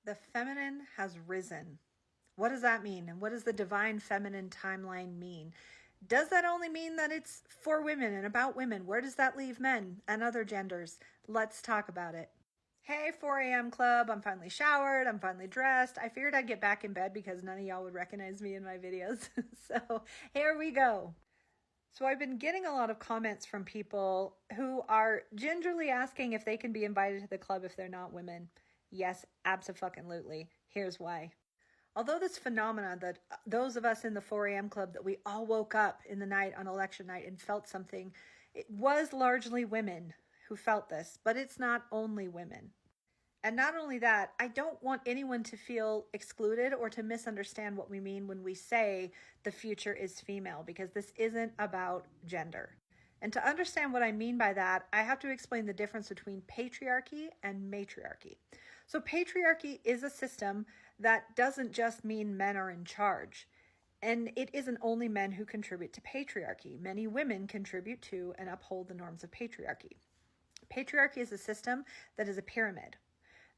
The feminine has risen. What does that mean? And what does the divine feminine timeline mean? Does that only mean that it's for women and about women? Where does that leave men and other genders? Let's talk about it. Hey, 4 a.m. club. I'm finally showered. I'm finally dressed. I figured I'd get back in bed because none of y'all would recognize me in my videos. So here we go. So I've been getting a lot of comments from people who are gingerly asking if they can be invited to the club if they're not women. Yes, abso-fucking-lutely. Here's why. Although this phenomena that those of us in the 4 a.m. club, that we all woke up in the night on election night and felt something, it was largely women who felt this, but it's not only women. And not only that, I don't want anyone to feel excluded or to misunderstand what we mean when we say the future is female, because this isn't about gender. And to understand what I mean by that, I have to explain the difference between patriarchy and matriarchy. So patriarchy is a system that doesn't just mean men are in charge. And it isn't only men who contribute to patriarchy. Many women contribute to and uphold the norms of patriarchy. Patriarchy is a system that is a pyramid.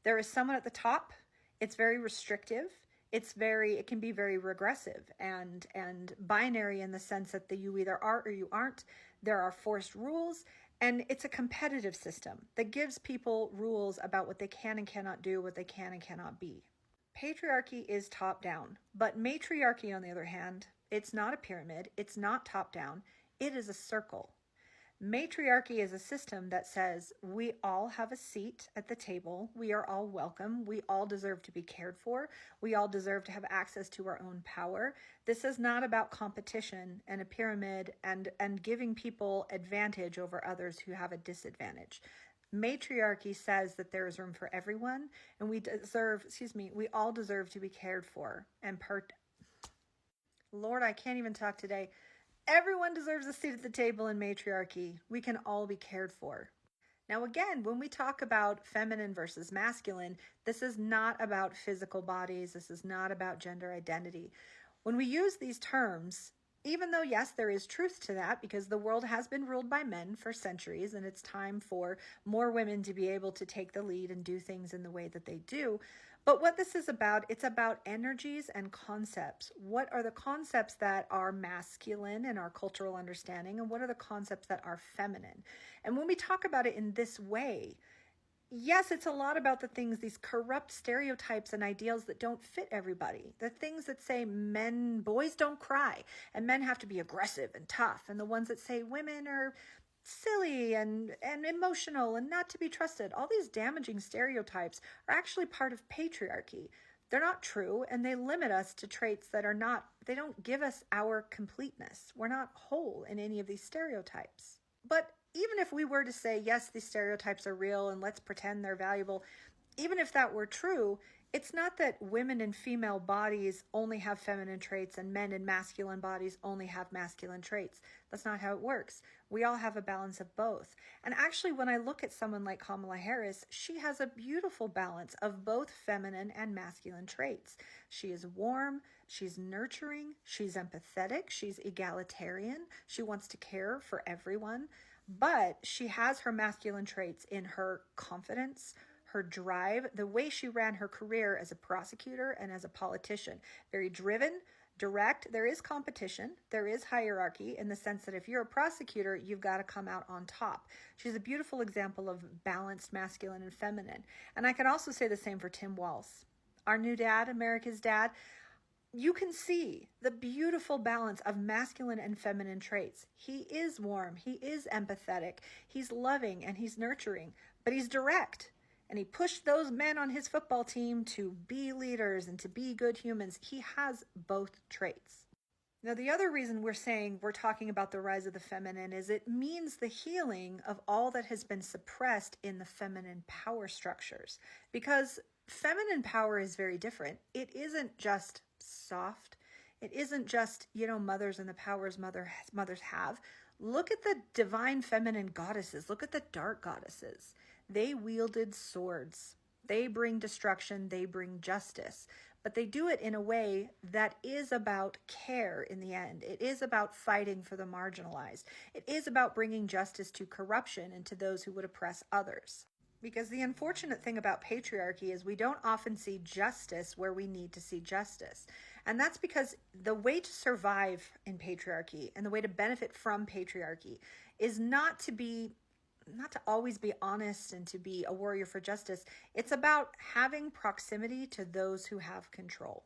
There is someone at the top. It's very restrictive. It can be very regressive and binary in the sense that you either are or you aren't. There are forced rules, and it's a competitive system that gives people rules about what they can and cannot do, what they can and cannot be. Patriarchy is top down, but matriarchy, on the other hand, it's not a pyramid. It's not top down. It is a circle. Matriarchy is a system that says we all have a seat at the table. We are all welcome. We all deserve to be cared for. We all deserve to have access to our own power. This is not about competition and a pyramid and giving people advantage over others who have a disadvantage. Matriarchy says that there is room for everyone, and we all deserve to be cared for. Lord, I can't even talk today. Everyone deserves a seat at the table in matriarchy. We can all be cared for. Now, again, when we talk about feminine versus masculine, this is not about physical bodies. This is not about gender identity. When we use these terms, even though, yes, there is truth to that because the world has been ruled by men for centuries and it's time for more women to be able to take the lead and do things in the way that they do. But what this is about, it's about energies and concepts. What are the concepts that are masculine in our cultural understanding, and what are the concepts that are feminine? And when we talk about it in this way, yes, it's a lot about the things, these corrupt stereotypes and ideals that don't fit everybody. The things that say boys don't cry and men have to be aggressive and tough. And the ones that say women are silly and emotional and not to be trusted. All these damaging stereotypes are actually part of patriarchy. They're not true, and they limit us to traits that are not, they don't give us our completeness. We're not whole in any of these stereotypes. But even if we were to say, yes, these stereotypes are real and let's pretend they're valuable, even if that were true, it's not that women in female bodies only have feminine traits and men in masculine bodies only have masculine traits. That's not how it works. We all have a balance of both. And actually, when I look at someone like Kamala Harris, she has a beautiful balance of both feminine and masculine traits. She is warm, she's nurturing, she's empathetic, she's egalitarian, she wants to care for everyone, but she has her masculine traits in her confidence, her drive, the way she ran her career as a prosecutor and as a politician. Very driven, direct. There is competition. There is hierarchy in the sense that if you're a prosecutor, you've got to come out on top. She's a beautiful example of balanced masculine and feminine. And I can also say the same for Tim Walz, our new dad, America's dad. You can see the beautiful balance of masculine and feminine traits. He is warm. He is empathetic. He's loving and he's nurturing, but he's direct. And he pushed those men on his football team to be leaders and to be good humans. He has both traits. Now, the other reason we're talking about the rise of the feminine is it means the healing of all that has been suppressed in the feminine power structures. Because feminine power is very different. It isn't just soft. It isn't just, mothers and the powers mothers have. Look at the divine feminine goddesses. Look at the dark goddesses. They wielded swords. They bring destruction. They bring justice. But they do it in a way that is about care in the end. It is about fighting for the marginalized. It is about bringing justice to corruption and to those who would oppress others. Because the unfortunate thing about patriarchy is we don't often see justice where we need to see justice. And that's because the way to survive in patriarchy and the way to benefit from patriarchy is not to always be honest and to be a warrior for justice. It's about having proximity to those who have control,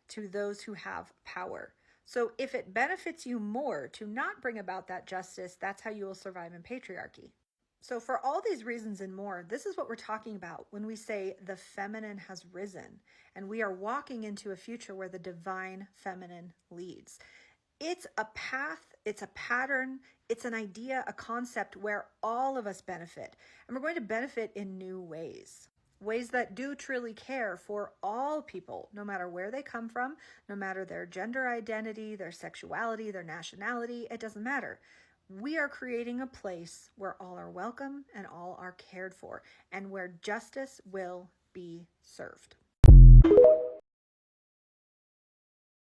to those who have power. So if it benefits you more to not bring about that justice, that's how you will survive in patriarchy. So for all these reasons and more, this is what we're talking about when we say the feminine has risen and we are walking into a future where the divine feminine leads. It's a path, it's a pattern, it's an idea, a concept where all of us benefit. And we're going to benefit in new ways. Ways that do truly care for all people, no matter where they come from, no matter their gender identity, their sexuality, their nationality, it doesn't matter. We are creating a place where all are welcome and all are cared for, and where justice will be served.